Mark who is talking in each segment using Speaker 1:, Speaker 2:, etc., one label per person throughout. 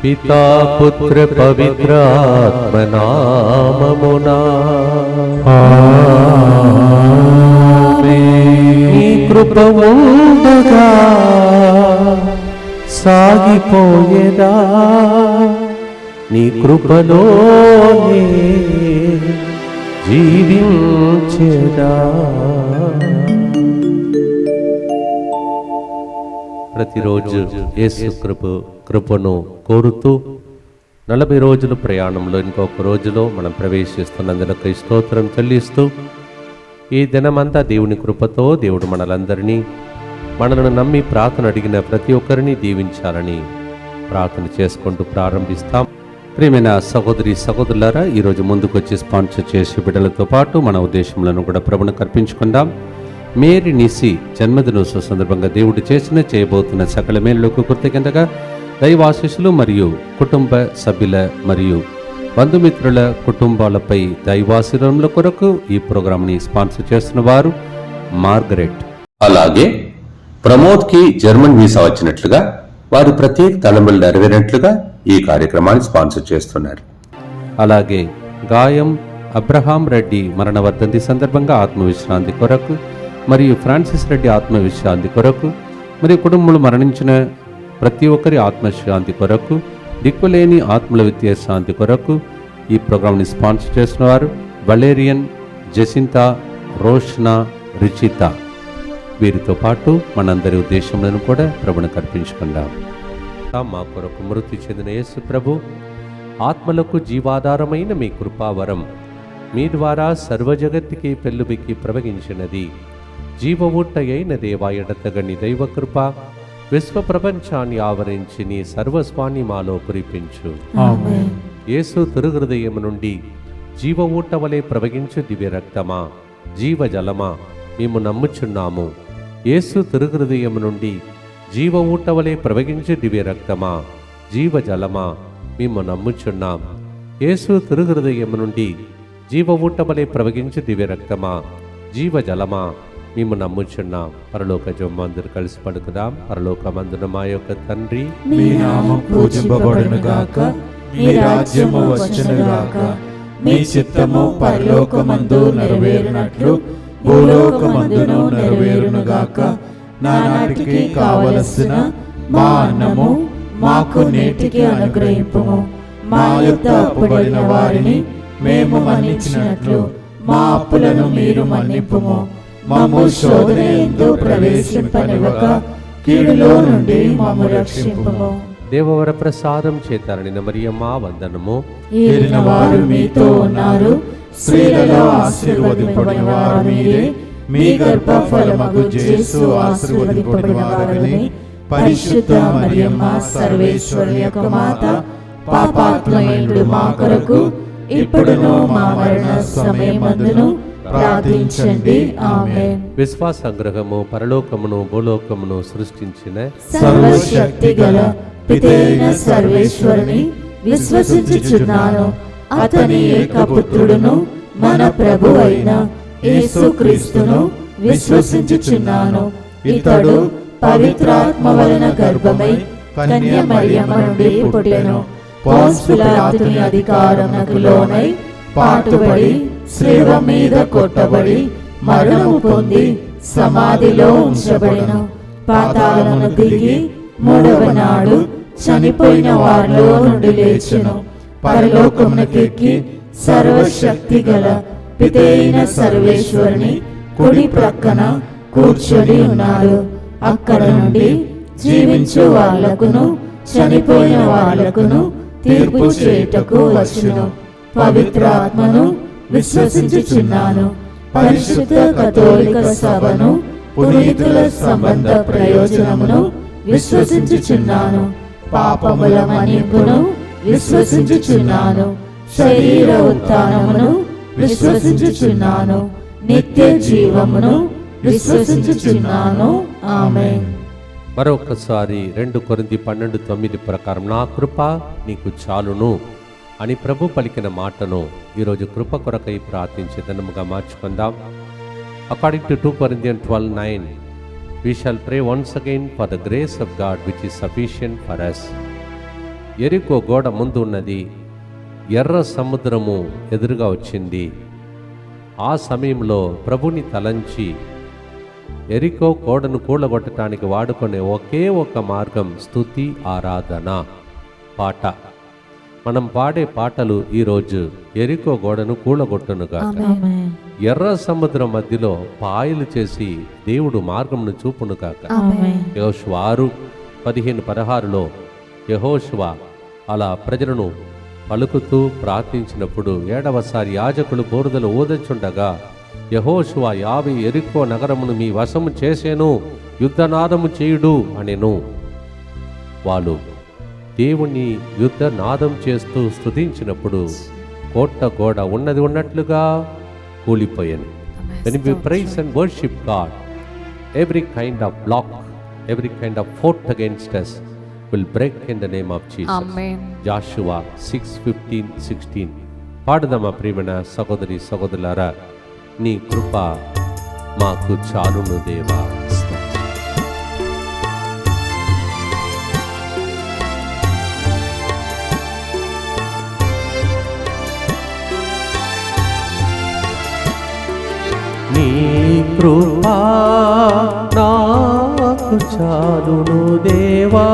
Speaker 1: పితా పుత్ర పవిత్రాత్మ నామమునా నీ కృప ఉండగా సాగిపోయేదా, నీ కృపలోనే జీవించేదా. ప్రతిరోజు యేసు కృపను కోరుతూ 40 రోజుల ప్రయాణంలో ఇంకొక రోజులో మనం ప్రవేశిస్తున్నందుకు స్తోత్రం చెల్లిస్తూ, ఈ దినమంతా దేవుని కృపతో దేవుడు మనలను నమ్మి ప్రార్థన అడిగిన ప్రతి ఒక్కరిని దీవించాలని ప్రార్థన చేసుకుంటూ ప్రారంభిస్తాం. ప్రియమైన సహోదరి సహోదరులారా, ఈరోజు ముందుకొచ్చి స్పాన్సర్ చేసే బిడ్డలతో పాటు మన ఉద్దేశములను కూడా ప్రభువుకు అర్పించుకుందాం. మేరీ నిసి జన్మదినోత్సవ సందర్భంగా దేవుడు చేయబోతున్న సకల మేలులకు కృతజ్ఞతగా దైవాశీస్సులు మరియు కుటుంబ సభ్యుల మరియు బంధుమిత్రుల కుటుంబాలపై దైవాశీర్వాదముల కొరకు ఈ ప్రోగ్రాంని స్పాన్సర్ చేస్తున్న వారు మార్గరెట్.
Speaker 2: అలాగే ప్రమోద్కి జర్మన్ వీసా వచ్చినట్లుగా వారు ప్రత్యేక తలంబులు నెరవేరినట్లుగా ఈ కార్యక్రమాన్ని స్పాన్సర్ చేస్తున్నారు.
Speaker 1: అలాగే గాయం అబ్రహాం రెడ్డి మరణ వర్ధంతి సందర్భంగా ఆత్మవిశ్రాంతి కొరకు మరియు ఫ్రాన్సిస్ రెడ్డి ఆత్మవిశ్రాంతి కొరకు మరియు కుటుంబంలో మరణించిన ప్రతి ఒక్కరి ఆత్మశాంతి కొరకు, దిక్కులేని ఆత్మల విద్యాశాంతి కొరకు ఈ ప్రోగ్రాంని స్పాన్సర్ చేస్తున్న వారు వలేరియన్, జెసింతా, రోష్నా, రిచిత. వీరితో పాటు మనందరి ఉద్దేశములను కూడా ప్రభువుకు అర్పించుకుందాం. మా కొరకు మృతి చెందిన యేసు ప్రభు, ఆత్మలకు జీవాధారమైన మీ కృపావరం మీ ద్వారా సర్వజగత్తుకి పెళ్ళుబికి ప్రవహించినది. జీవ ఊట అయిన దేవా, ఎడతగని దైవకృప విశ్వ ప్రపంచాన్ని ఆవరించి నీ సర్వస్వాన్ని మాలో కురిపించు. యేసు తిరుహృదయము నుండి జీవ ఊట వలె ప్రవహించు దివ్య రక్తమా, జీవజలమా మేము నమ్ముచున్నాము. యేసు తిరుహృదయము నుండి జీవ ఊట వలె ప్రవహించు దివ్య రక్తమా, జీవజలమా మేము నమ్ముచున్నాం. యేసు తిరుహృదయము నుండి జీవ ఊట వలె ప్రవహించు దివ్య రక్తమా, జీవజలమా మేము నమ్ముచున్నాం. పరలోక జొమ్మందరూ కలిసి పలుకుదాం. పరలోకమందున మా యొక్క తండ్రి,
Speaker 3: మీ నామం పూజింపబడును గాక, మీ రాజ్యము వచ్చును గాక, మీ చిత్తము పరలోకమందు నెరవేరునట్లు భూలోకమందును నెరవేరును గాక. నానాటికి కావలసిన మా అన్నము మాకు నేటికి అనుగ్రహింపుము. మా యొద్ద అప్పుబడిన వారిని మేము మన్నించినట్లు మా అప్పులను మీరు మన్నింపుము. మమ్ము శోధన యందు ప్రవేశింపనివ్వక కీడులో నుండి మమ్ము రక్షింపుము.
Speaker 1: దేవవర ప్రసాదం చేతారనిన మరియమ్మ వందనము.
Speaker 3: ఏలిన వారు మీతో ఉన్నారు, స్త్రీలలో ఆశీర్వదింపబడిన వారు మీరే. మీ గర్భ ఫలమగు యేసు ఆశీర్వదింపబడిన వారని. పరిశుద్ధ మరియమ్మ సర్వేశ్వరుని యొక్క మాత, పాపాత్ములైన మా కొరకు ఇప్పుడును మా మరణ సమయమందును ప్రార్థించండి. ఆమేన్.
Speaker 1: విశ్వాస సంగ్రహము పరలోకమును భూలోకమును సృష్టించిన
Speaker 3: సర్వశక్తి గల పితైన సర్వేశ్వరుని విశ్వసించుచున్నాను. అతని ఏకపుత్రుడును మన ప్రభు అయిన యేసుక్రీస్తును విశ్వసించుచున్నాను. ఇతడు పవిత్రాత్మ వలన గర్భమై కన్య మరియమ్మ నుండి పుట్టెను. పోన్సు పిలాతుని అధికారమునకు లోనై పాటుబడి శిలువ మీద కొట్టబడి మరణము పొంది సమాధిలో ఉంచబడెను. పాతాళమును దిగి మూడవ నాడు చనిపోయిన వారిలో నుండి లేచెను. పరలోకమునకెక్కి సర్వశక్తి గల పితైన సర్వేశ్వరుని కుడి ప్రక్కన కూర్చొని ఉన్నాడు. అక్కడ నుండి జీవించు వాళ్లకును చనిపోయిన వాళ్లకును తీర్పు చేయుటకు వచ్చును. పవిత్ర ఆత్మను విశ్వసించుచున్నాను. పరిశుద్ధ కథోలిక సభను, పునీతుల సంబంధ ప్రయోజనమును విశ్వసించుచున్నాను. పాపముల మన్నింపును విశ్వసించుచున్నాను. శరీర ఉత్థానమును విశ్వసించుచున్నాను. నిత్య జీవమును విశ్వసించుచున్నాను. ఆమేన్.
Speaker 1: మరొకసారి 2 కొరింథీ 12:9 ప్రకారం నా కృప నీకు చాలును అని ప్రభు పలికిన మాటను ఈరోజు కృప కొరకై ప్రార్థించే దినముగా మార్చుకుందాం. According to 2 Corinthians 12:9, we shall pray once again for the grace of God which is sufficient for us. ఎరికో గోడ ముందు ఉన్నది, ఎర్ర సముద్రము ఎదురుగా వచ్చింది. ఆ సమయంలో ప్రభుని తలంచి ఎరికో గోడను కూలగొట్టడానికి వాడుకునే ఒకే ఒక మార్గం స్తుతి ఆరాధన పాట. మనం పాడే పాటలు ఈరోజు ఎరికో గోడను కూలగొట్టునుగా, ఎర్ర సముద్రం మధ్యలో పాయలు చేసి దేవుడు మార్గమును చూపునుగాక. యెహోషువ 6:15-16లో యెహోషువ అలా ప్రజలను పలుకుతూ ప్రార్థించినప్పుడు 7వసారి యాజకులు బోరుదలు ఊదచుండగా యెహోషువ 50 ఎరికో నగరమును మీ వశము చేసేను, యుద్ధనాదము చేయుడు అనెను. వాళ్ళు దేవుణ్ణి యుద్ధనాదం చేస్తూ స్తుతించినప్పుడు కోట గోడ ఉన్నది ఉన్నట్లుగా కూలిపోయాను. When we praise and worship God, every kind of block, every kind of fort against us will break in the name of Jesus.
Speaker 4: Amen.
Speaker 1: Joshua 6:15-16. పాడుదామా ప్రియమైన సహోదరి సహోదరులారా, నీ కృప మాకు చాలును దేవా. నీ కృపా నాకు చాలును దేవా,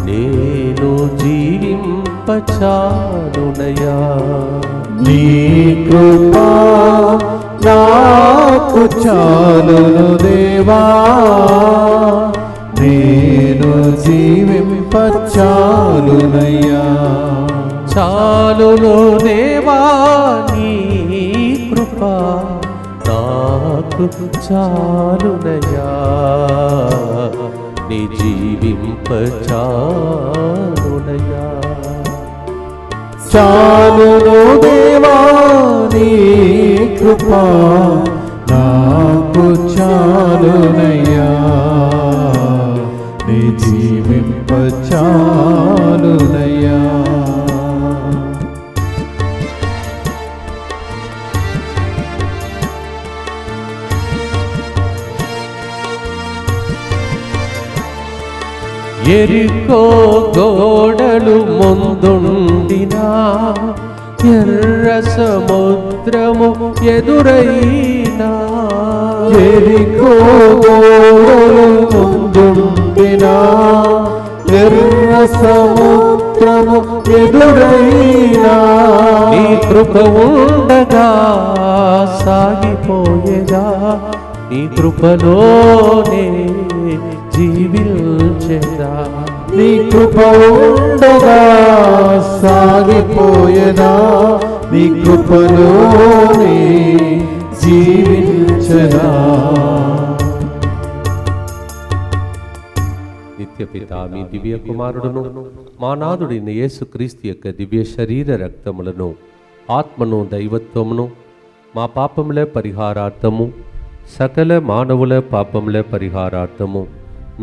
Speaker 1: నేను జీవింపచాలునయా.
Speaker 5: నీ కృపా నాకు చాలును దేవా, నేను జీవింపచాలునయ్యా.
Speaker 1: చాలును దేవా నీ కృప నాకు చాలునయా, నీ జీవింపచాలునయా.
Speaker 5: చాలును దేవా నీ కృపా నాకు చాలునయ్యా, నీ జీవింపచాలునయ్యా.
Speaker 1: ఎరికో గోడలు ముందుండినా, ఎర్ర సముద్రము ఎదురైనా.
Speaker 5: ఎరికో గోడలు ముందుండినా, ఎర్ర సముద్రము ఎదురైనా.
Speaker 1: నీ కృప ఉండగా సాగిపోయేదా, నీ కృపలోనే జీవించేదా.
Speaker 5: నీ కృప ఉండగా సాగిపోయేదా, నీ కృపలోనే జీవించదా.
Speaker 1: నిత్యపిత మీ దివ్య కుమారుడును మా నాథుడైన యేసుక్రీస్తు యొక్క దివ్య శరీర రక్తములను, ఆత్మను, దైవత్వమును మా పాపముల పరిహారార్థము, సకల మానవుల పాపముల పరిహారార్థము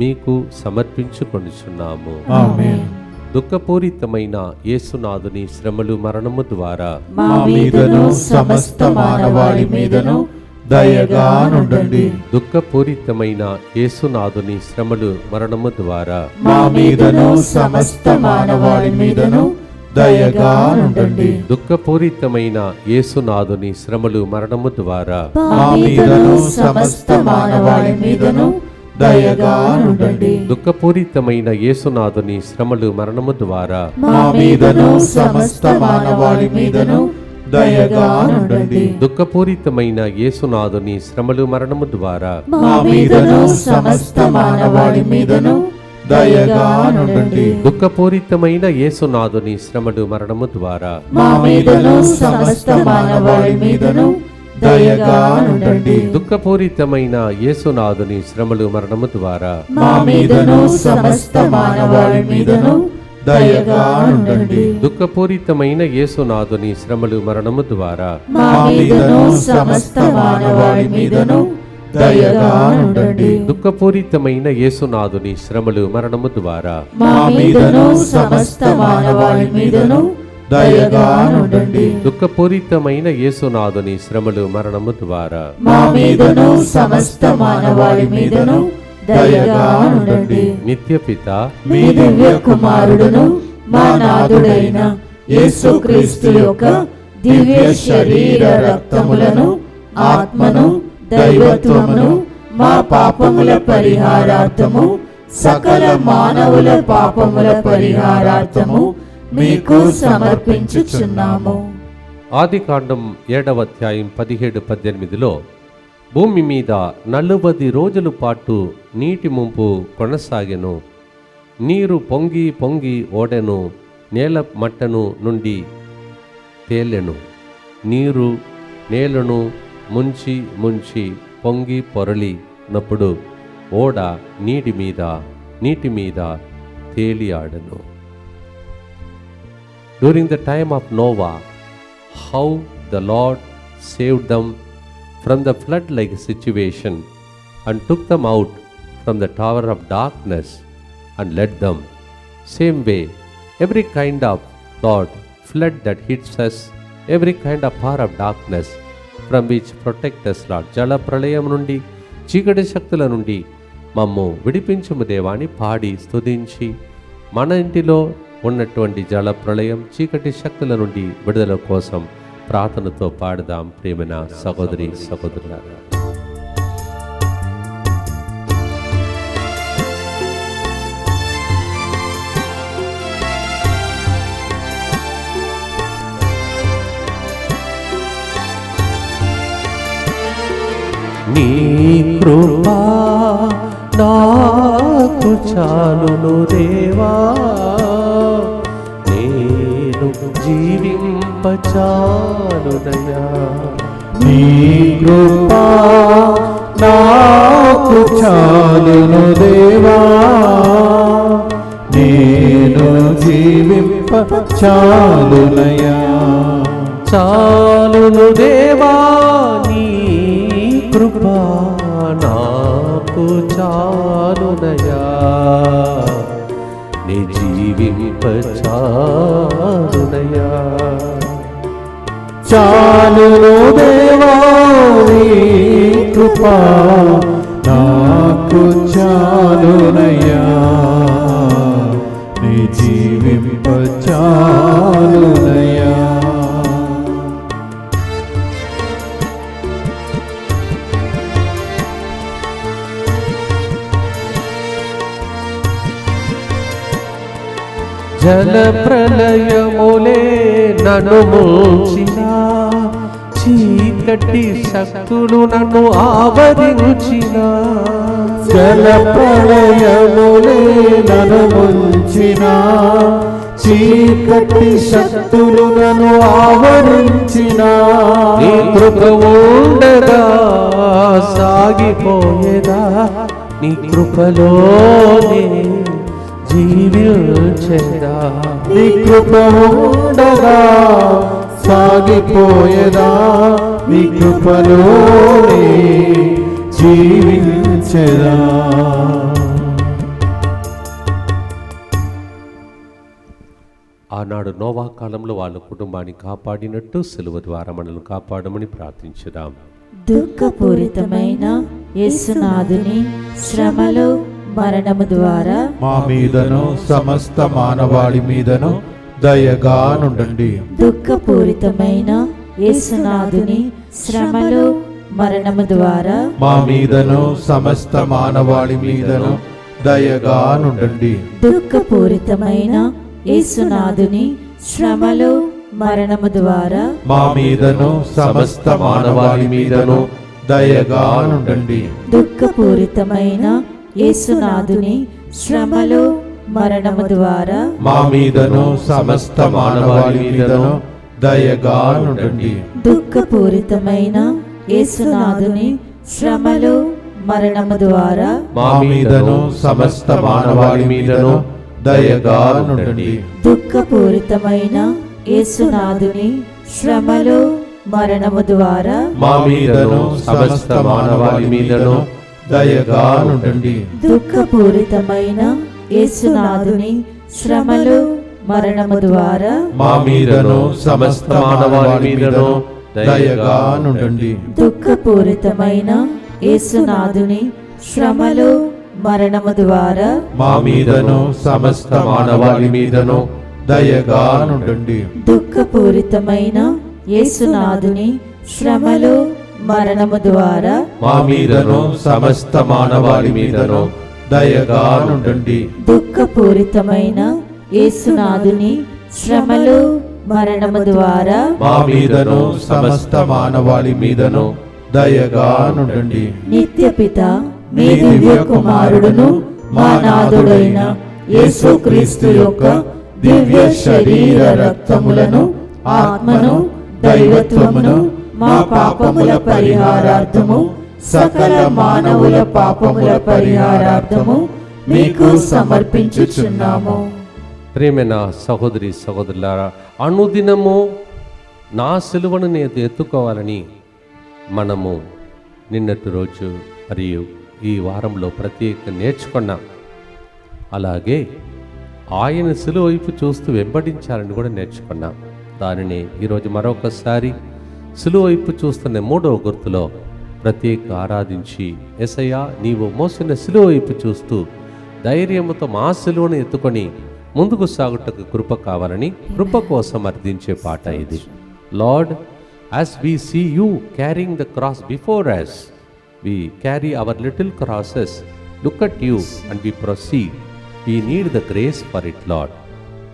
Speaker 1: మీకు సమర్పించుకొనుచున్నాము.
Speaker 5: ఆమేన్.
Speaker 1: దుఃఖపూరితమైన యేసునాథుని శ్రమలు మరణము ద్వారా
Speaker 5: మా మీదను సమస్త మానవాళి మీదను దయగా నుండండి.
Speaker 1: దుఃఖపూరితమైన యేసునాథుని శ్రమలు మరణము ద్వారా
Speaker 5: మా మీదను సమస్త మానవాళి మీదను దయగా నుండండి.
Speaker 1: దుఃఖపూరితమైన యేసునాథుని శ్రమలు మరణము ద్వారా
Speaker 5: మా మీదను సమస్త మానవాళి మీదను దయగా నుండండి.
Speaker 1: దుఃఖపూరితమైన యేసునాథుని శ్రమలు మరణము ద్వారా
Speaker 5: మా మీదను సమస్త మానవాళి మీదను దయగా నుండండి.
Speaker 1: దుఃఖపూరితమైన యేసునాథుని శ్రమలు మరణము ద్వారా
Speaker 5: మా మీదను సమస్త మానవాళి మీదను దయగా నుండండి.
Speaker 1: దుఃఖపూరితమైన యేసునాథుని శ్రమలు మరణము ద్వారా
Speaker 5: మా మీదను సమస్త మానవాళి మీదను దయగా నుండండి.
Speaker 1: దుఃఖపూరితమైన యేసునాథుని శ్రమలు మరణము ద్వారా
Speaker 5: మా మీదను సమస్త మానవాళి మీదను దయగా ఉండండి.
Speaker 1: దుఃఖపూరితమైన యేసునాథుని శ్రమలు మరణము ద్వారా
Speaker 5: మా మీదను సమస్త మానవాళి మీదను దయగా ఉండండి.
Speaker 1: దుఃఖపూరితమైన యేసునాథుని శ్రమలు మరణము ద్వారా
Speaker 5: మా మీదను సమస్త మానవాళి మీదను దయగా ఉండండి.
Speaker 1: దుఃఖపూరితమైన యేసునాథుని శ్రమలు మరణము ద్వారా
Speaker 5: మా మీదను సమస్త మానవాళి మీదను
Speaker 3: దయగా ఉండండి.
Speaker 1: నిత్యపిత
Speaker 3: మీ దివ్య కుమారుడును మా నాథుడైన యేసుక్రీస్తు యొక్క దివ్య శరీర రక్తములను, ఆత్మను, దైవత్వమును మా పాపముల పరిహారార్థము, సకల మానవుల పాపముల పరిహారార్థము మీకు సమర్పించుచున్నాము.
Speaker 1: ఆదికాండం 7వ అధ్యాయం 17-18లో భూమి మీద 40 రోజుల పాటు నీటి ముంపు కొనసాగెను. నీరు పొంగి పొంగి ఓడెను, నేల మట్టను నుండి తేలెను. నీరు నేలను ముంచి ముంచి పొంగి పొరలినప్పుడు ఓడ నీటి మీద తేలి ఆడెను. During the time of Noah, how the Lord saved them from the flood-like situation and took them out from the tower of darkness and led them. Same way, every kind of Lord flood that hits us, every kind of power of darkness from which protect us, Lord. జల ప్రళయం నుండి, చీకటి శక్తుల నుండి మమ్ము విడిపించుము దేవాని పాడి స్తుతించి, మన ఇంటిలో ఉన్నటువంటి జల ప్రళయం, చీకటి శక్తుల నుండి విడుదల కోసం ప్రార్థనతో పాడదాం. ప్రియమైన సహోదరి సహోదరులారా, నీ కృపా నాకు చాలును దేవా, నేను జీవింపచాలునయా.
Speaker 5: నీ కృపా నాకు చాలును దేవా, నేను జీవింప చాలునయా.
Speaker 1: చాలును దేవా నీ కృపా నాకు చాలునయా, నీ జీవింపచాలునయా.
Speaker 5: చాలును దేవా నీ కృపా నాకు చాలునయా, నీ జీవింప చాలునయా.
Speaker 1: జల ప్రళయములే నన్ను ముంచిన, చీకటి శక్తులు నన్ను ఆవరించిన.
Speaker 5: జల ప్రళయములే నన్ను ముంచిన, చీకటి శక్తులు నన్ను ఆవరించిన.
Speaker 1: నీ కృప ఉండగా సాగిపోయేదా, నీ కృపలోనే జీవించేదా.
Speaker 5: నీ కృప ఉండగా సాగిపోయేదా, నీ కృపలోనే జీవించేదా.
Speaker 1: ఆనాడు నోవా కాలంలో వాళ్ళ కుటుంబాన్ని కాపాడినట్టు సిలువ ద్వారా మనల్ని కాపాడమని ప్రార్థించుదాం.
Speaker 3: దుఃఖపూరితమైన యేసునాథుని శ్రమలు, మరణము ద్వారా
Speaker 5: మా మీదను సమస్త మానవాళి మీదను దయగా నుండండి.
Speaker 3: దుఃఖపూరితమైన యేసునాథుని శ్రమలు, మరణము ద్వారా
Speaker 5: మా మీదను సమస్త మానవాళి మీదను దయగా నుండండి.
Speaker 3: దుఃఖపూరితమైన యేసునాథుని శ్రమలు, మరణము ద్వారా
Speaker 5: మా మీదను సమస్త మానవాళి మీదను దయగా నుండండి.
Speaker 3: దుఃఖపూరితమైన యేసునాథుని శ్రమలు, మరణము ద్వారా
Speaker 5: మా మీదను సమస్త మానవాళి మీదను దయగా నుండండి.
Speaker 3: దుఃఖపూరితమైన యేసునాథుని శ్రమలు, మరణము ద్వారా
Speaker 5: మా మీదను సమస్త మానవాళి మీదను దయగా నుండండి.
Speaker 3: దుఃఖపూరితమైన యేసునాథుని శ్రమలు, మరణము ద్వారా
Speaker 5: మా మీదను సమస్త మానవాళి మీదను దయగా నుండండి.
Speaker 3: దుఃఖపూరితమైన యేసునాథుని శ్రమలు, మరణము ద్వారా
Speaker 5: మా మీదను సమస్త మానవాళి మీదను దయగా నుండండి.
Speaker 3: దుఃఖపూరితమైన యేసునాథుని శ్రమలు, మరణము ద్వారా
Speaker 5: మా మీదను సమస్త మానవాళి మీదను దయగా నుండండి.
Speaker 3: దుఃఖపూరితమైన యేసునాథుని శ్రమలు మరణము ద్వారా
Speaker 5: మా మీదను సమస్త మానవాళి మీదను దయగా నుండండి.
Speaker 3: దుఃఖపూరితమైన యేసునాథుని శ్రమలు మరణము ద్వారా
Speaker 5: మా మీదను సమస్త మానవాళి మీదను దయగా నుండండి.
Speaker 3: నిత్యపిత మీ దివ్య కుమారుడును మా నాథుడైన యేసుక్రీస్తు యొక్క దివ్య శరీర రక్తములను ఆత్మను దైవత్వమును మా పాపముల పరిహారార్థము సకల మానవుల పాపముల పరిహారార్థము మీకు సమర్పించుచున్నాము.
Speaker 1: ప్రేమైన సహోదరి సహోదరులారా, అనుదినము నా సిలువను నేను ఎత్తుకోవాలని మనము నిన్నటి రోజు మరియు ఈ వారంలో ప్రత్యేక నేర్చుకున్నాం. అలాగే ఆయన సిలువ వైపు చూస్తూ వెంబడించాలని కూడా నేర్చుకున్నాం. దానిని ఈరోజు మరొకసారి సిలువ వైపు చూస్తున్న 3వ గుర్తులో ప్రత్యేక ఆరాధించి, యేసయ్యా నీవు మోసిన సిలువ వైపు చూస్తూ ధైర్యముతో మా సిలువను ఎత్తుకొని ముందుకు సాగుటకు కృప కావాలని కృప కోసం అర్థించే పాట ఇది. Lord, as we see you carrying the cross before us, we carry our little crosses, look at you and we proceed. We need the grace for it, Lord.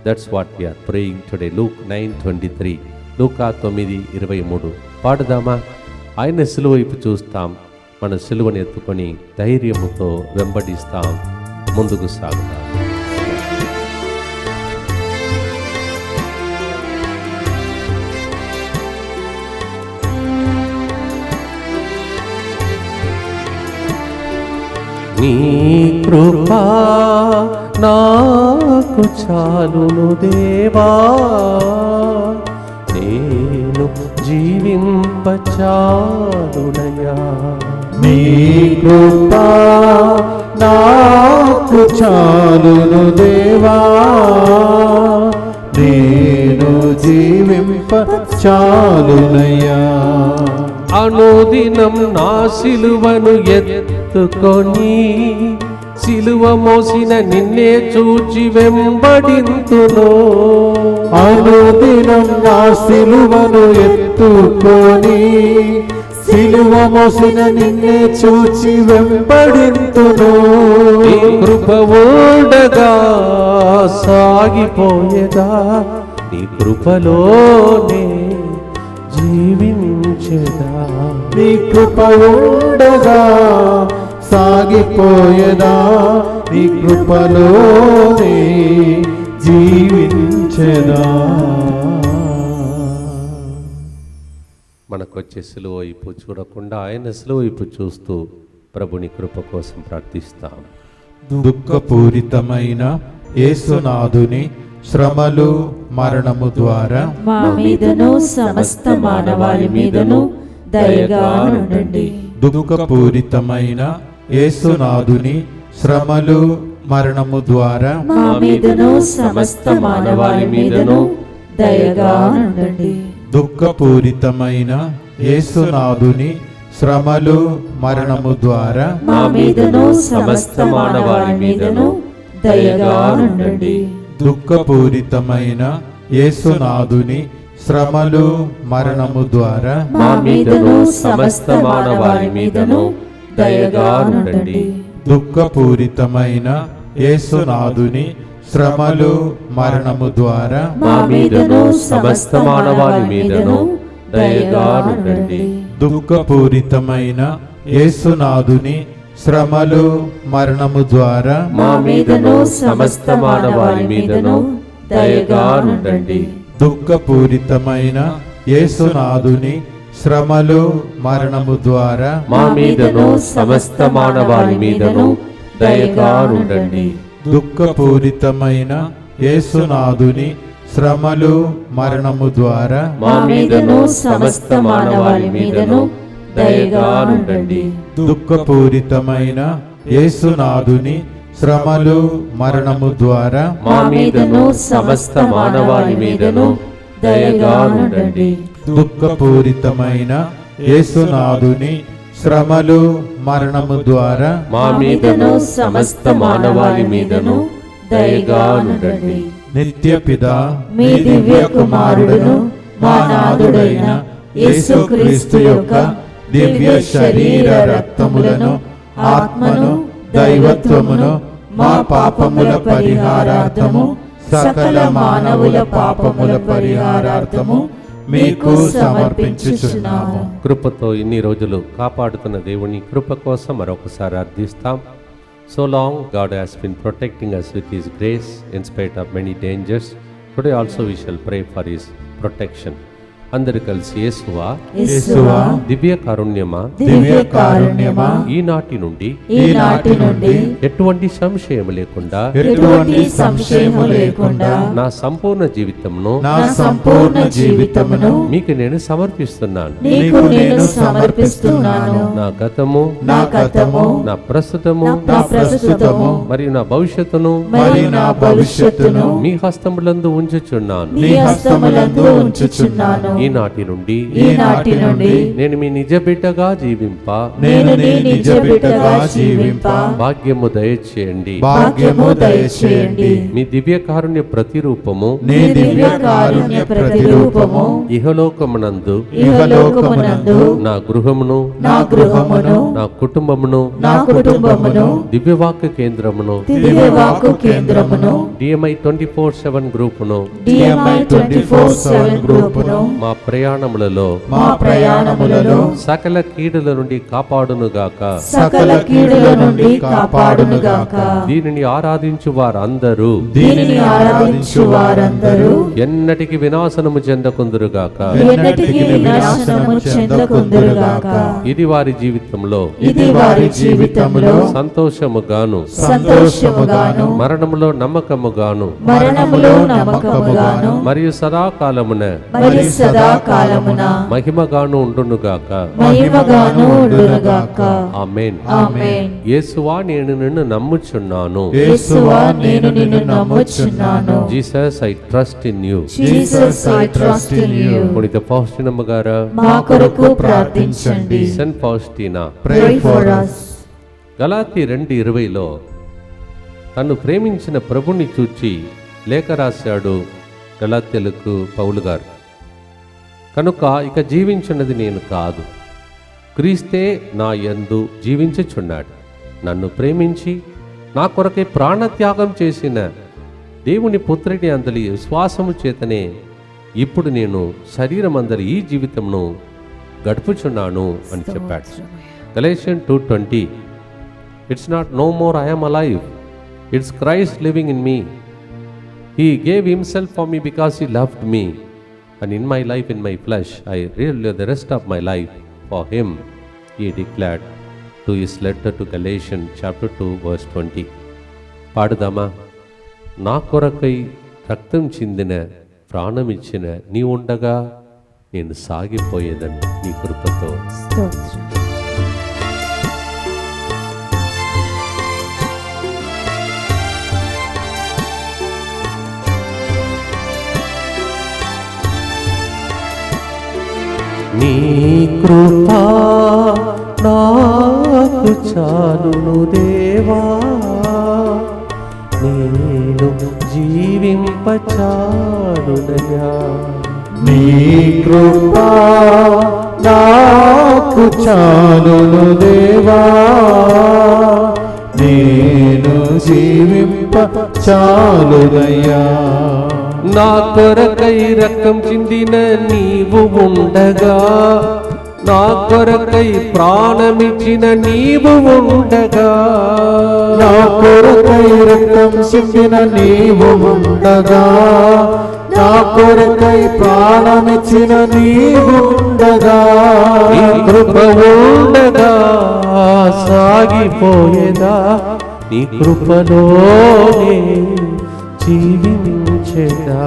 Speaker 1: That's what we are praying today. Luke 9:23, లూకా 9:23 పాడుదామా? ఆయన సిలువ వైపు చూస్తాం, మన సిలువను ఎత్తుకొని ధైర్యముతో వెంబడిస్తాం, ముందుకు సాగుతాం. నీ కృపా నాకు చాలును దేవా, నేను జీవింపచాలునయ్యా.
Speaker 5: నీ కృపా నాకు చాలును దేవా, నేను జీవింప చాలునయ్యా.
Speaker 1: అనుదినం నా సిలువను ఎత్తుకొని సిలువ మోసిన నిన్నే చూచి వెంబడింతును.
Speaker 5: అనుదినం నా సిలువను ఎత్తుకొని సిలువ మోసిన నిన్నే చూచి వెంబడింతును.
Speaker 1: నీ కృప ఉండగా సాగిపోయేదా, నీ కృపలోనే జీవించేదా.
Speaker 5: నీ కృప ఉండగా సాగిపోయేదా, నీ కృపలోనే జీవించేదా.
Speaker 1: మనకొచ్చే సిలువ వైపు చూడకుండా ఆయన సిలువ వైపు చూస్తూ ప్రభుని కృప కోసం ప్రార్థిస్తాం.
Speaker 5: దుఃఖపూరితమైన యేసునాథుని శ్రమలు మరణము ద్వారా
Speaker 3: మా మీదను సమస్త మానవాళి మీదను దయగా నుండండి.
Speaker 5: దుఃఖపూరితమైన యేసునాథుని శ్రమలు మరణము ద్వారా
Speaker 3: మా మీదను సమస్త మానవాళి మీదను దయగా నుండండి.
Speaker 5: దుఃఖపూరితమైన యేసునాథుని శ్రమలు మరణము ద్వారా
Speaker 3: మా మీదను సమస్త మానవాళి మీదను దయగా నుండండి.
Speaker 5: దుఃఖపూరితమైన యేసునాథుని శ్రమలు మరణము ద్వారా
Speaker 3: మా మీదను సమస్త మానవాళి మీదను దయగా నుండండి.
Speaker 5: దుఃఖపూరితమైన యేసునాథుని శ్రమలు మరణము ద్వారా
Speaker 3: మా మీదను సమస్త మానవాళి మీదను దయగా నుండండి.
Speaker 5: దుఃఖపూరితమైన యేసునాథుని శ్రమలు మరణము ద్వారా
Speaker 3: మా మీదను సమస్త మానవాళి మీదను దయగా నుండండి.
Speaker 5: దుఃఖపూరితమైన యేసునాథుని శ్రమలు మరణము ద్వారా
Speaker 1: మా మీదను సమస్త మానవాళి మీదను దయగా నుండండి.
Speaker 5: దుఃఖపూరితమైన యేసునాథుని శ్రమలు మరణము ద్వారా
Speaker 3: మా మీదను సమస్త మానవాళి మీదను దయగా నుండండి.
Speaker 5: దుఃఖపూరితమైన యేసునాథుని శ్రమలు మరణము ద్వారా
Speaker 1: మా మీదను సమస్త మానవాళి మీదను దయగా ఉండండి.
Speaker 5: దుఃఖపూరితమైన యేసునాథుని శ్రమలు మరణము ద్వారా
Speaker 3: మా మీదను సమస్త మానవాళి మీదను దయగా ఉండండి.
Speaker 5: నిత్య పితా
Speaker 3: మీ దివ్య కుమారుడును మా నాథుడైన యేసుక్రీస్తు యొక్క దివ్య శరీర రక్తములను ఆత్మను దైవత్వమును మా పాపముల పరిహారార్థము సకల మానవుల పాపముల పరిహారార్థము మీకు సమర్పించుచున్నాము.
Speaker 1: కృపతో ఇన్ని రోజులు కాపాడుతున్న దేవుని కృప కోసం మరొకసారి అర్థిస్తాం. So long God has been protecting us with His grace in spite of many dangers. Today also we shall pray for His protection. అందరు కలిసి యేసువా
Speaker 3: యేసువా
Speaker 1: దివ్య కారుణ్యమా
Speaker 3: దివ్య కారుణ్యమా
Speaker 1: ఈనాటి నుండి
Speaker 3: ఈనాటి నుండి
Speaker 1: ఎటువంటి సంశయం లేకుండా
Speaker 3: ఎటువంటి సంశయము లేకుండా
Speaker 1: నా సంపూర్ణ జీవితంను
Speaker 3: నా సంపూర్ణ జీవితమును
Speaker 1: మీకు నేను సమర్పిస్తున్నాను.
Speaker 3: నీకు నేను సమర్పిస్తున్నాను.
Speaker 1: నా గతము
Speaker 3: నా గతము
Speaker 1: నా ప్రస్తుతము
Speaker 3: నా ప్రస్తుతము
Speaker 1: మరియు నా భవిష్యత్తును
Speaker 3: మరియు నా భవిష్యత్తును
Speaker 1: మీ హస్తములందు ఉంచుచున్నాను.
Speaker 3: నీ హస్తములందు ఉంచుచున్నాను.
Speaker 1: ఈనాటి నుండి
Speaker 3: ఈనాటి నుండి
Speaker 1: నేను మీ నిజ బిడ్డగా జీవింప
Speaker 3: నేను నీ నిజ బిడ్డగా జీవింప
Speaker 1: భాగ్యము దయచేయండి.
Speaker 3: భాగ్యము దయచేయండి.
Speaker 1: మీ దివ్య కారుణ్య ప్రతిరూపము
Speaker 3: నీ దివ్య కారుణ్య ప్రతిరూపము
Speaker 1: ఇహలోకమునందు
Speaker 3: ఇహలోకమునందు
Speaker 1: నా గృహమును
Speaker 3: నా గృహమును
Speaker 1: నా కుటుంబమును
Speaker 3: నా కుటుంబమును
Speaker 1: దివ్యవాక్య కేంద్రమును
Speaker 3: దివ్యవాక్కు కేంద్రమును
Speaker 1: DMI 24/7 గ్రూపును
Speaker 3: DMI 24/7 గ్రూపును
Speaker 1: మా ప్రయాణములలో సకల కీడుల నుండి కాపాడునుగాక.
Speaker 3: సకల కీడుల నుండి కాపాడునుగాక.
Speaker 1: దీనిని ఆరాధించు వారందరూ
Speaker 3: దీనిని ఆరాధించు వారందరూ
Speaker 1: ఎన్నటికి వినాశనము చెందకుందురుగాక.
Speaker 3: ఎన్నటికీ వినాశనము చెందకుందురుగాక.
Speaker 1: ఇది వారి జీవితంలో
Speaker 3: ఇది వారి జీవితంలో
Speaker 1: సంతోషముగాను
Speaker 3: సంతోషముగాను
Speaker 1: మరణములో నమ్మకముగాను
Speaker 3: మరణములో నమ్మకముగాను
Speaker 1: మరియు సదాకాలమున
Speaker 3: మరి సదాకాలమున
Speaker 1: మహిమగాను ఉండునుగాక.
Speaker 3: మహిమగాను ఉండునుగాక.
Speaker 1: ఆమేన్.
Speaker 3: ఆమేన్.
Speaker 1: యేసువా నేను నిన్ను నమ్ముచున్నాను.
Speaker 3: యేసువా నేను నిన్ను నమ్ముచున్నాను.
Speaker 1: Jesus I trust in you.
Speaker 3: Jesus I trust in you.
Speaker 1: పునీత ఫౌస్టినమ్మ గారు
Speaker 3: మా కొరకు ప్రార్థించండి.
Speaker 1: Saint Faustina
Speaker 3: Pray for us.
Speaker 1: గలాతీ 2:20లో తను ప్రేమించిన ప్రభుని చూచి లేఖ రాశాడు గలాతీయులకు పౌలు గారు. కనుక ఇక జీవించున్నది నేను కాదు, క్రీస్తే నా యందు జీవించుచున్నాడు. నన్ను ప్రేమించి నా కొరకై ప్రాణత్యాగం చేసిన దేవుని పుత్రుని అందలి విశ్వాసము చేతనే ఇప్పుడు నేను శరీరం అందరి ఈ జీవితంను గడుపుచున్నాను అని చెప్పాడు. Galatian 2:20 it's not no more I am alive, it's Christ living in me. He gave himself for me because he loved me, and in my life, in my flesh, I live the rest of my life for him, he declared to his letter to Galatians chapter 2 verse 20. పాడుదామా? నా కొరకై రక్తం చిందిన ప్రాణమిచ్చిన నీ ఉండగా నేను సాగిపోయేదని నీ కృపతో.
Speaker 3: స్తోత్రం.
Speaker 1: నీ కృపా నాకు చాలును దేవా, నేను జీవింప చాలునయా.
Speaker 5: నీ కృపా నాకు చాలును దేవా, నేను జీవింప చాలునయ్యా.
Speaker 1: నా కొరకై రక్తం చిందిన నీవు ఉండగా, నా కొరకై ప్రాణమిచ్చిన నీవు ఉండగా,
Speaker 5: నా కొరకై రక్తం చిందిన నీవు ఉండగా, నా కొరకై ప్రాణమిచ్చిన నీవు ఉండగా,
Speaker 1: నీ కృప ఉండగా సాగిపోయేదా, నీ కృపలోనే జీవించేదా.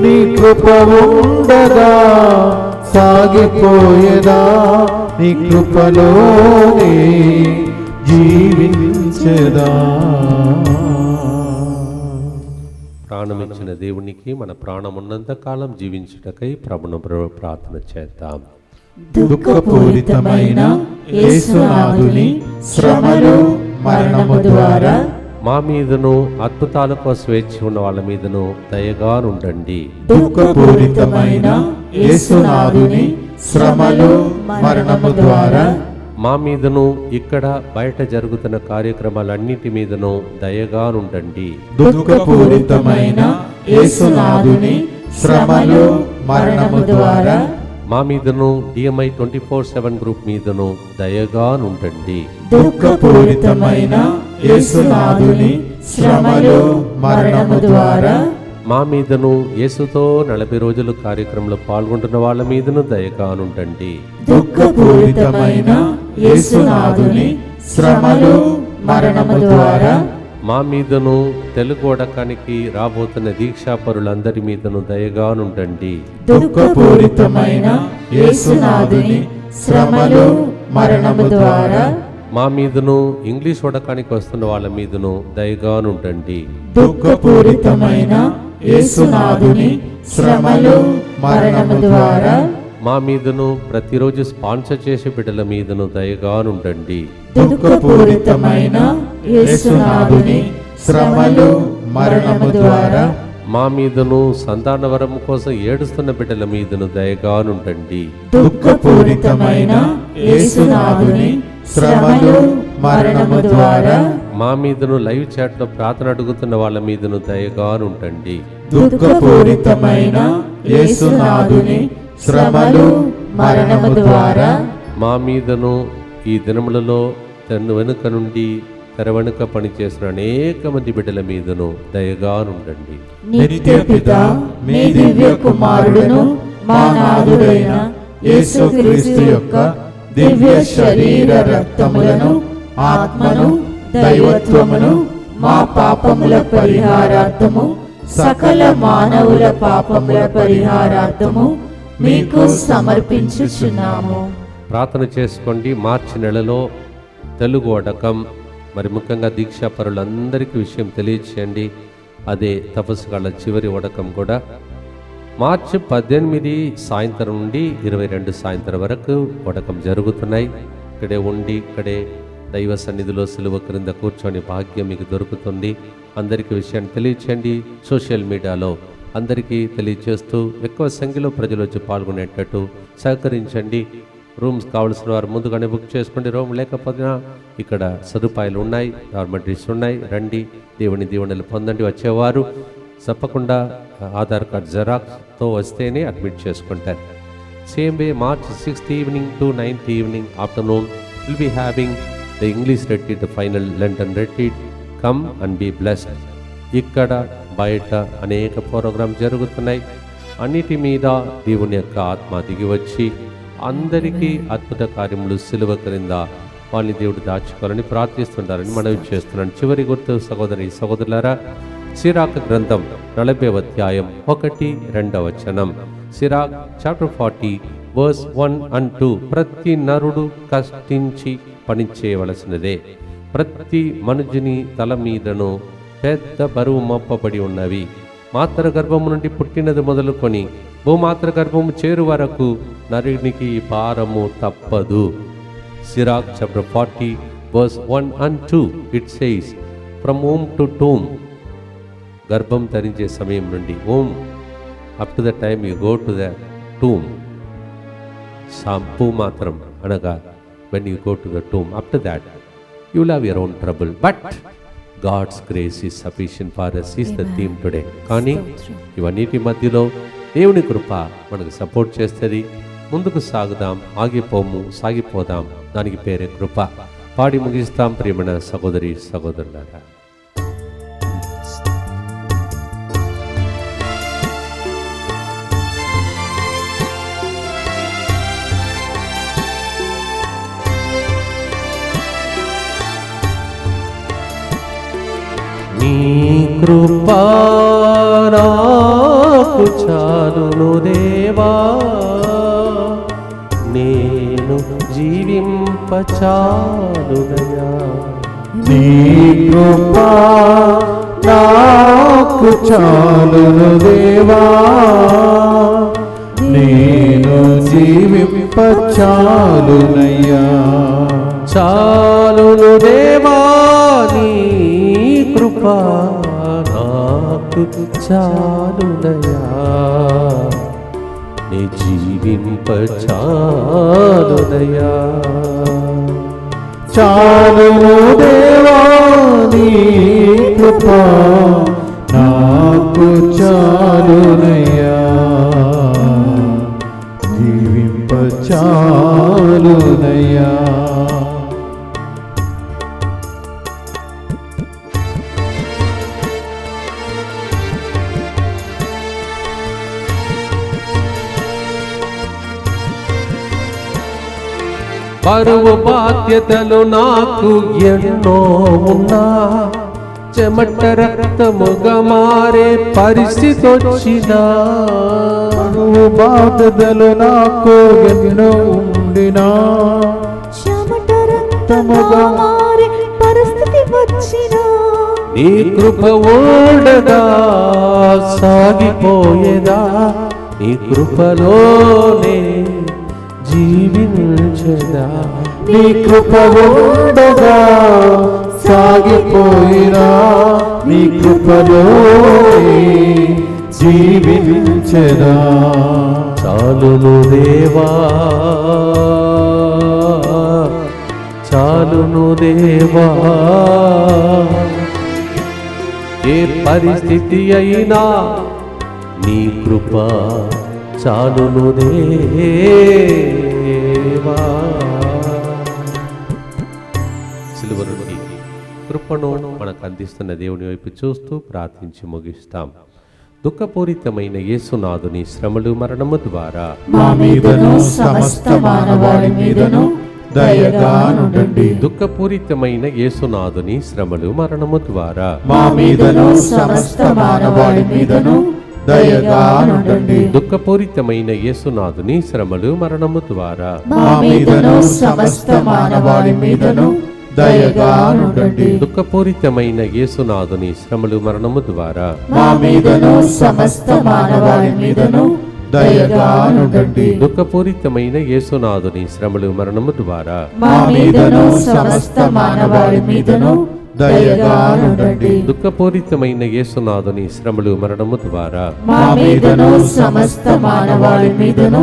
Speaker 5: నీ కృప ఉండగా సాగిపోయేదా, నీ కృపలోనే జీవించేదా.
Speaker 1: ప్రాణమిచ్చిన దేవునికి మన ప్రాణం ఉన్నంత కాలం జీవించుటకై ప్రభును ప్రార్థన చేద్దాం.
Speaker 5: దుఃఖపూరితమైన యేసునాథుని శ్రమలు మరణము ద్వారా
Speaker 1: మా మీదను అద్భుతాలకు స్వేచ్ఛ ఉన్న వాళ్ళ మీదను దయగా ఉండండి.
Speaker 5: దుఃఖపూరితమైన యేసునాథుని శ్రమలు మరణము ద్వారా
Speaker 1: మా మీదను ఇక్కడ బయట జరుగుతున్న కార్యక్రమాలన్నిటి మీదను దయగా ఉండండి.
Speaker 5: దుఃఖపూరితమైన యేసునాథుని శ్రమలు మరణము ద్వారా
Speaker 1: మా మీదను DMI 24/7 గ్రూప్ మీదను దయగా ఉండండి.
Speaker 5: దుఃఖపూరితమైన యేసునాథుని శ్రమలు మరణము ద్వారా
Speaker 1: మా మీదను యేసుతో 40 రోజులు కార్యక్రమంలో పాల్గొంటున్న వాళ్ళ మీదను దయగా ఉండండి.
Speaker 5: దుఃఖపూరితమైన యేసునాథుని శ్రమలు మరణము ద్వారా
Speaker 1: మా మీదను తెలుగు వడకానికి రాబోతున్న దీక్షాపరులందరి మీదను దయగా ఉండండి.
Speaker 5: దుఃఖపూరితమైన యేసునాథుని శ్రమలు మరణము ద్వారా
Speaker 1: మా మీదను ఇంగ్లీష్ వడకానికి వస్తున్న వాళ్ళ మీదను దయగా ఉండండి.
Speaker 5: దుఃఖపూరితమైన యేసునాథుని శ్రమలు మరణము ద్వారా
Speaker 1: మా మీదను ప్రతిరోజు స్పాన్సర్ చేసే బిడ్డల మీదను దయగా ఉండండి.
Speaker 5: దుఃఖపూరితమైన యేసునాథుని శ్రమలు మరణము ద్వారా
Speaker 1: మా మీదను సంతాన వరం కోసం ఏడుస్తున్న బిడ్డల మీదను దయగా ఉండండి.
Speaker 5: దుఃఖపూరితమైన యేసునాథుని శ్రమలు మరణము ద్వారా
Speaker 1: మా మీదను లైవ్ చాట్ లో ప్రార్థన అడుగుతున్న వాళ్ళ మీదను దయగా ఉండండి.
Speaker 5: దుఃఖపూరితమైన యేసునాథుని శ్రమలు మరణము ద్వారా
Speaker 1: మా మీదను ఈ దినములలో తన వెనుక నుండి తెర వెనుక పనిచేసిన అనేక మంది బిడ్డల మీదను దయగా ఉండండి.
Speaker 5: నిత్య పిత మీ దివ్య కుమారుడును మా నాథుడైన యేసుక్రీస్తు యొక్క దివ్య శరీర రక్తములను ఆత్మను దైవత్వమును మా పాపముల పరిహారార్థము సకల మానవుల పాపముల పరిహారార్థము మీకు సమర్పించుచున్నాము.
Speaker 1: ప్రార్థన చేసుకోండి. మార్చి నెలలో తెలుగు వడకం మరి ముఖ్యంగా దీక్షాపరులందరికీ విషయం తెలియచేయండి. అదే తపస్సుగాళ్ళ చివరి వడకం కూడా మార్చి 18 సాయంత్రం నుండి 22 సాయంత్రం వరకు వడకం జరుగుతున్నాయి. ఇక్కడే ఉండి ఇక్కడే దైవ సన్నిధిలో సిలువ క్రింద కూర్చొని భాగ్యం మీకు దొరుకుతుంది. అందరికీ విషయాన్ని తెలియచేయండి. సోషల్ మీడియాలో అందరికీ తెలియచేస్తూ ఎక్కువ సంఖ్యలో ప్రజలు వచ్చి పాల్గొనేటట్టు సహకరించండి. రూమ్స్ కావాల్సిన వారు ముందుగానే బుక్ చేసుకోండి. రూమ్ లేకపోయినా ఇక్కడ సదుపాయాలు ఉన్నాయి, డార్మెటరీస్ ఉన్నాయి. రండి, దేవుని దీవెనలు పొందండి. వచ్చేవారు తప్పకుండా ఆధార్ కార్డ్ జెరాక్స్తో వస్తేనే అడ్మిట్ చేసుకుంటారు. Same way March 6th evening to 9th evening afternoon will be having the English retreat, the final Lenten retreat. Come and be blessed. ఇక్కడ బయట అనేక ప్రోగ్రాం జరుగుతున్నాయి. అన్నిటి మీద దేవుని యొక్క ఆత్మ దిగి వచ్చి అందరికీ అద్భుత కార్యములు సిలువ క్రింద వాళ్ళని దేవుడు దాచుకోవాలని ప్రార్థిస్తుంటారని మనవి చేస్తున్నాను. చివరి గుర్తు సహోదరి సహోదరులారా, సిరాక్ గ్రంథం 40వ అధ్యాయం 1-2 వచనం. సిరాక్ చాప్టర్ 40 verse 1 and 2. ప్రతి నరుడు కష్టించి పని చేయవలసినదే. ప్రతి మనుజుని తల మీదను పెద్ద బరువు మోపబడి ఉన్నవి. మాతృ గర్భము నుండి పుట్టినది మొదలుకొని భూమాతృ గర్భము చేరు వరకు నరునికి భారము తప్పదు. సిరాక్ chapter 40 verse 1 and 2. It says, from womb to tomb, గర్భం ధరించే సమయం నుండి womb up to the time you go to the tomb. భూమాత్రం అనగా when you go to the tomb, after that you will have your own trouble, but God's grace is sufficient for us is the theme today. కానీ ఇవన్నిటి మధ్యలో దేవుని కృప మనకు support చేస్తుంది. ముందుకు సాగుదాం, ఆగిపోము, సాగిపోదాం. దానికి పేరే కృప. పాడి ముగిస్తాం ప్రియమైన సహోదరి సహోదరులారా. నీ కృపా నాకు చాలును దేవా, నేను జీవింపచాలునయా.
Speaker 5: నీ కృపా నాకు చాలును దేవా, నేను జీవింప చాలునయ్యా.
Speaker 1: చాలును దేవా నీ కృప నాకు చాలునయా, నీ జీవింప చాలునయా.
Speaker 5: చాలును దేవా నీ కృప నాకు చాలునయ్యా, జీవింప చాలునయ్యా.
Speaker 1: బరువు బాధ్యతలు నాకు ఎన్నో ఉన్నా, చెమట రక్తముగా మారే పరిస్థితి వచ్చినా,
Speaker 5: బరువు బాధలు నాకు ఎన్నో ఉండినా,
Speaker 3: చెమట రక్తముగా మారే పరిస్థితి వచ్చినా,
Speaker 1: నీ కృప ఓడగా సాగిపోయేదా, నీ కృపలోనే జీవించదా.
Speaker 5: నీ కృప ఉండగా సాగిపోయినా, నీ కృపలో జీవించదా.
Speaker 1: చాలును దేవా, చాలును దేవా, ఏ పరిస్థితి అయినా నీ కృప చాలును దేవా. సిలువనుడి కృపను మనకు అందిస్తున్న దేవుని వైపు చూస్తూ ప్రార్థించి ముగిస్తాం. దుఃఖపూరితమైన యేసునాథుని శ్రమలు మరణము ద్వారా
Speaker 5: మా మీదను సమస్త మానవాళి మీదను దయగా నుండండి.
Speaker 1: దుఃఖపూరితమైన యేసునాథుని శ్రమలు మరణము ద్వారా
Speaker 5: మా మీదను సమస్త మానవాళి మీదను దయగా నుండండి.
Speaker 1: దుఃఖపూరితమైన యేసునాథుని శ్రమలు మరణము ద్వారా
Speaker 5: మా మీదను సమస్త మానవాళి మీదను దయగా నుండండి.
Speaker 1: దుఃఖపూరితమైన యేసునాథుని శ్రమలు మరణము ద్వారా
Speaker 5: మా మీదను సమస్త మానవాళి మీదను దయగా నుండండి.
Speaker 1: దుఃఖపూరితమైన యేసునాథుని శ్రమలు మరణము ద్వారా
Speaker 5: మా మీదను సమస్త మానవాళి మీదను దయగా నుండండి.
Speaker 1: దుఃఖపూరితమైన యేసునాథుని శ్రమలు మరణము ద్వారా
Speaker 5: మా మీదను సమస్త మానవాళి మీదను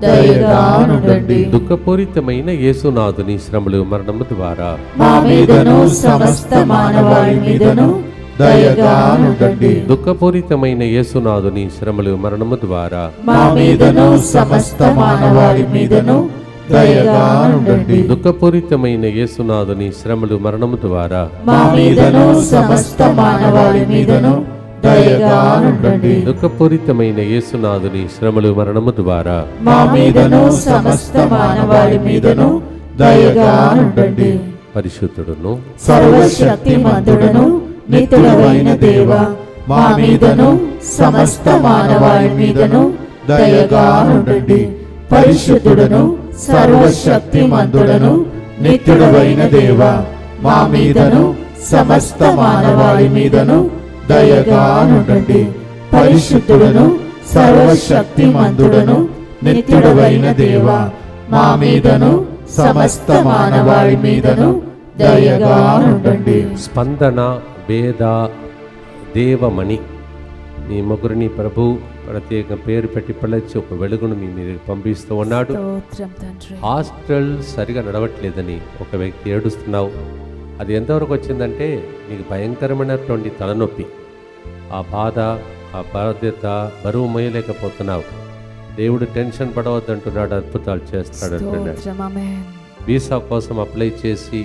Speaker 5: దయగా నుండండి.
Speaker 1: దుఃఖపూరితమైన యేసునాథుని శ్రమలు మరణము ద్వారా
Speaker 5: మా మీదను సమస్త మానవాళి మీదను దయగా నుండండి.
Speaker 1: దుఃఖపూరితమైన యేసునాథుని శ్రమలు మరణము ద్వారా
Speaker 5: మా మీదను సమస్త మానవాళి మీదను దయగా నుండండి.
Speaker 1: దుఃఖపూరితమైన యేసునాథుని శ్రమలు మరణము ద్వారా
Speaker 5: మా మీదను సమస్త మానవాళి మీదను దయగా నుండండి.
Speaker 1: దుఃఖపూరితమైన యేసునాథుని శ్రమలు మరణము ద్వారా
Speaker 5: మా మీదను సమస్త మానవాళి మీదను దయగా నుండండి.
Speaker 1: పరిశుద్ధుడును
Speaker 5: సర్వశక్తిమంతుడను నిత్యుడవైన దేవా, మా మీదను సమస్త మానవాళి మీదను దయగా నుండండి. పరిశుద్ధుడను సర్వశక్తిమంతుడను నిత్యుడవైన దేవా, మా మీదను సమస్త మానవాళి మీదను దయగా నుండండి. పరిశుద్ధుడను సర్వశక్తిమంతుడను నిత్యుడవైన దేవా, మా మీదను సమస్త మానవాళి మీదను దయగా నుండండి.
Speaker 1: స్పందన, వేద, దేవమణి మీ ముగ్గురిని ప్రభు ప్రత్యేక పేరు పెట్టి పిలిచి ఒక వెలుగును మీ మీద పంపిస్తూ ఉన్నాడు.
Speaker 3: స్తోత్రం తండ్రి.
Speaker 1: హాస్టల్ సరిగా నడవట్లేదని ఒక వ్యక్తి ఏడుస్తున్నావు. అది ఎంతవరకు వచ్చిందంటే నీకు భయంకరమైనటువంటి తలనొప్పి, ఆ బాధ, ఆ బాధ్యత, బరువు మోయలేకపోతున్నావు. దేవుడు టెన్షన్ పడవద్దంటున్నాడు, అద్భుతాలు చేస్తాడు అంటున్నాడు.
Speaker 3: స్తోత్రం. ఆమేన్.
Speaker 1: వీసా కోసం అప్లై చేసి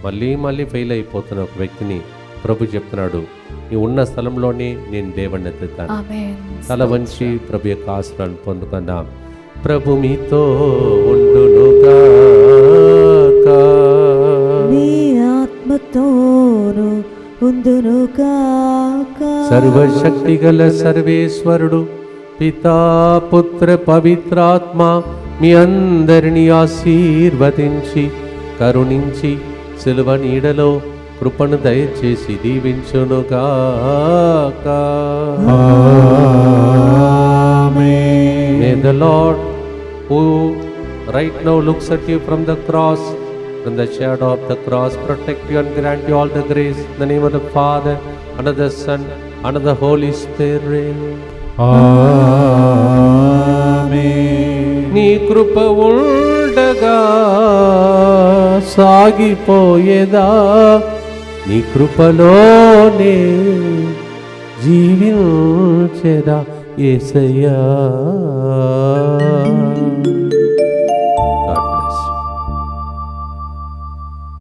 Speaker 1: మళ్ళీ ఫెయిల్ అయిపోతున్న ఒక వ్యక్తిని ప్రభు చెప్తున్నాడు, నీ ఉన్న స్థలంలోనే నేను దేవుణ్ణి ఎత్తుతాను.
Speaker 3: ఆమేన్.
Speaker 1: తల వంచి ప్రభు యొక్క ఆశీర్వాదాన్ని పొందుకుందాం. ప్రభు మీతో ఉండునుగాక.
Speaker 3: నీ ఆత్మతోను ఉందునుగాక.
Speaker 1: సర్వశక్తి గల సర్వేశ్వరుడు పితా, పుత్ర, పవిత్రాత్మ మీ అందరినీ ఆశీర్వదించి కరుణించి సిలువ నీడలో కృపను దయచేసి దీవించునుగాక.
Speaker 5: ఆమేన్.
Speaker 1: May the Lord, who right now looks at you from the cross, from the shadow of the cross, protect you and grant you all the grace. In the name of the Father, and of the Son, and of the Holy Spirit.
Speaker 5: ఆమేన్.
Speaker 1: నీ కృప ఉండగా సాగిపోయేదా, నీ కృపలోనే జీవించెదా యేసయ్యా.